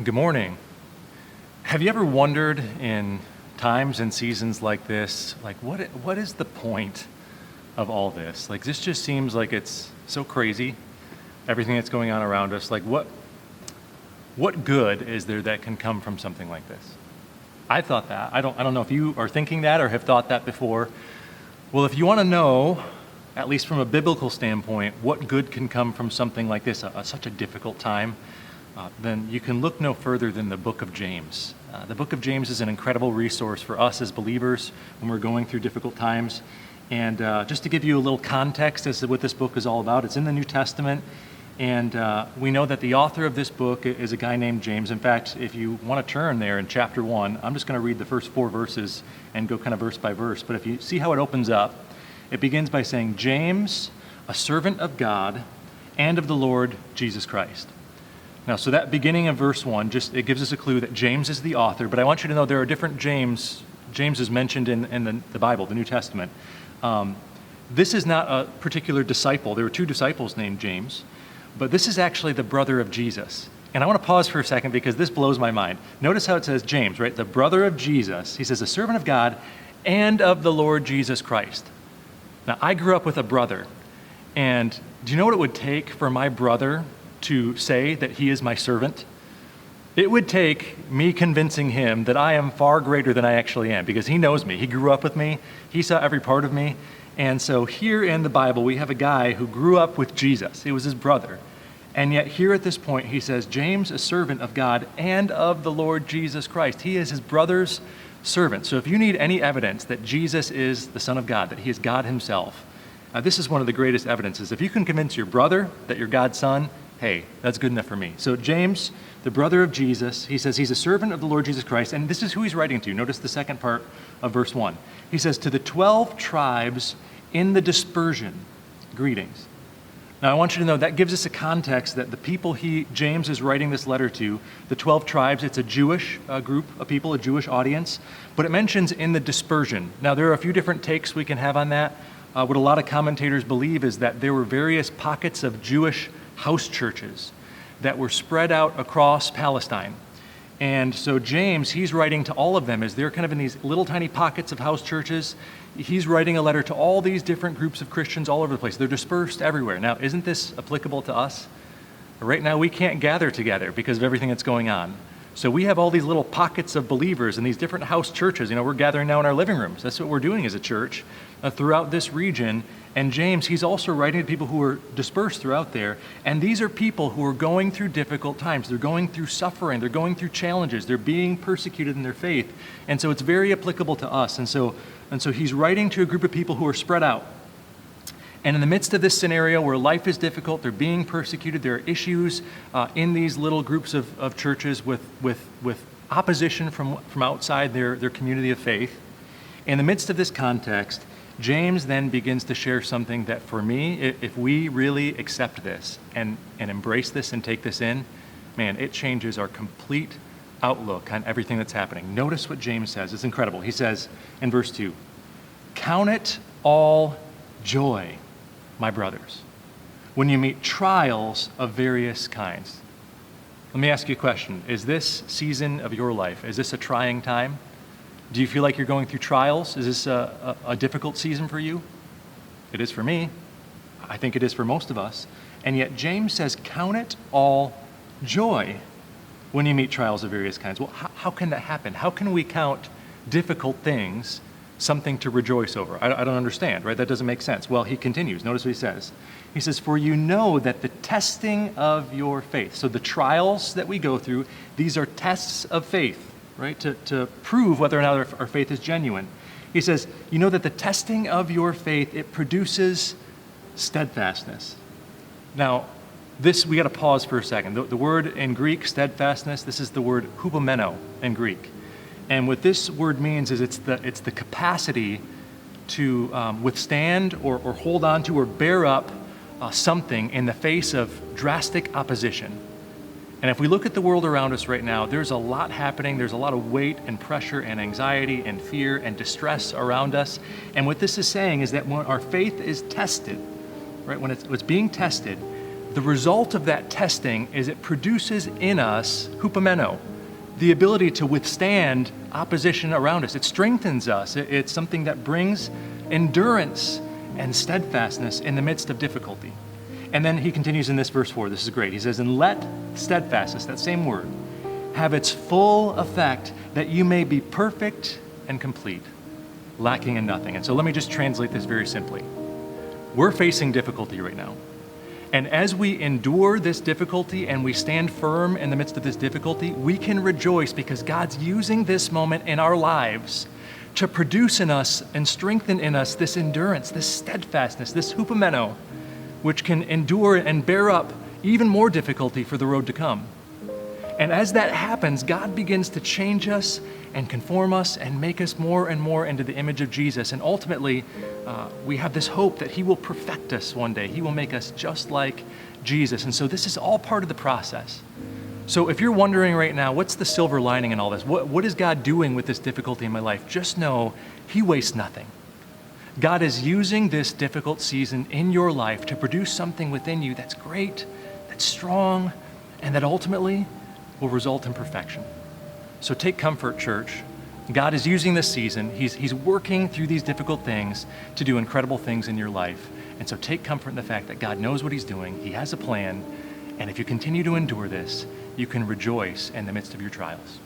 Good morning. Have you ever wondered in times and seasons like this, like what is the point of all this? Like this just seems like it's so crazy, everything that's going on around us. Like what good is there that can come from something like this? I thought that. I don't know if you are thinking that or have thought that before. Well, if you want to know, at least from a biblical standpoint, what good can come from something like this, such a difficult time, then you can look no further than the book of James. The book of James is an incredible resource for us as believers when we're going through difficult times. And just to give you a little context as to what this book is all about, it's in the New Testament, and we know that the author of this book is a guy named James. In fact, if you want to turn there in chapter 1, I'm just going to read the first 4 verses and go kind of verse by verse. But if you see how it opens up, it begins by saying, James, a servant of God and of the Lord Jesus Christ. Now, so that beginning of verse 1, it gives us a clue that James is the author, but I want you to know there are different Jameses mentioned in the Bible, the New Testament. This is not a particular disciple. There were 2 disciples named James, but this is actually the brother of Jesus. And I want to pause for a second because this blows my mind. Notice how it says James, right? The brother of Jesus. He says, a servant of God and of the Lord Jesus Christ. Now, I grew up with a brother, and do you know what it would take for my brother to say that he is my servant? It would take me convincing him that I am far greater than I actually am, because he knows me. He grew up with me. He saw every part of me. And so here in the Bible, we have a guy who grew up with Jesus. He was his brother. And yet here at this point, he says, James, a servant of God and of the Lord Jesus Christ. He is his brother's servant. So if you need any evidence that Jesus is the Son of God, that he is God himself, this is one of the greatest evidences. If you can convince your brother that you're God's son, hey, that's good enough for me. So James, the brother of Jesus, he says he's a servant of the Lord Jesus Christ, and this is who he's writing to. Notice the second part of verse 1. He says, to the 12 tribes in the dispersion, greetings. Now I want you to know that gives us a context that the people James is writing this letter to, the 12 tribes, it's a Jewish group of people, a Jewish audience, but it mentions in the dispersion. Now there are a few different takes we can have on that. What a lot of commentators believe is that there were various pockets of Jewish house churches that were spread out across Palestine. And so James, he's writing to all of them as they're kind of in these little tiny pockets of house churches. He's writing a letter to all these different groups of Christians all over the place. They're dispersed everywhere. Now, isn't this applicable to us? Right now, we can't gather together because of everything that's going on. So we have all these little pockets of believers in these different house churches. We're gathering now in our living rooms. That's what we're doing as a church throughout this region. And James, he's also writing to people who are dispersed throughout there. And these are people who are going through difficult times. They're going through suffering. They're going through challenges. They're being persecuted in their faith. And so it's very applicable to us. And so he's writing to a group of people who are spread out. And in the midst of this scenario where life is difficult, they're being persecuted, there are issues in these little groups of churches with opposition from outside their community of faith. In the midst of this context, James then begins to share something that for me, if we really accept this and embrace this and take this in, man, it changes our complete outlook on everything that's happening. Notice what James says. It's incredible. He says in verse 2, count it all joy, my brothers, when you meet trials of various kinds. Let me ask you a question. Is this season of your life, is this a trying time? Do you feel like you're going through trials? Is this a difficult season for you? It is for me. I think it is for most of us. And yet James says, count it all joy when you meet trials of various kinds. Well, how can that happen? How can we count difficult things something to rejoice over? I don't understand, right? That doesn't make sense. Well, he continues. Notice what he says. He says, for you know that the testing of your faith. So the trials that we go through, these are tests of faith, right? To prove whether or not our faith is genuine. He says, you know that the testing of your faith, it produces steadfastness. Now, we got to pause for a second. The word in Greek, steadfastness, this is the word hupomeno in Greek. And what this word means is it's the capacity to withstand or hold on to or bear up something in the face of drastic opposition. And if we look at the world around us right now, there's a lot happening. There's a lot of weight and pressure and anxiety and fear and distress around us. And what this is saying is that when our faith is tested, right, when it's being tested, the result of that testing is it produces in us hupomeno, the ability to withstand opposition around us. It strengthens us. It's something that brings endurance and steadfastness in the midst of difficulty. And then he continues in this verse 4. This is great. He says, and let steadfastness, that same word, have its full effect, that you may be perfect and complete, lacking in nothing. And so let me just translate this very simply. We're facing difficulty right now. And as we endure this difficulty and we stand firm in the midst of this difficulty, we can rejoice because God's using this moment in our lives to produce in us and strengthen in us this endurance, this steadfastness, this hupomeno, which can endure and bear up even more difficulty for the road to come. And as that happens, God begins to change us and conform us and make us more and more into the image of Jesus. And ultimately, we have this hope that he will perfect us one day. He will make us just like Jesus. And so this is all part of the process. So if you're wondering right now, what's the silver lining in all this? What is God doing with this difficulty in my life? Just know he wastes nothing. God is using this difficult season in your life to produce something within you that's great, that's strong, and that ultimately will result in perfection. So take comfort, church. God is using this season. He's working through these difficult things to do incredible things in your life. And so take comfort in the fact that God knows what he's doing. He has a plan. And if you continue to endure this, you can rejoice in the midst of your trials.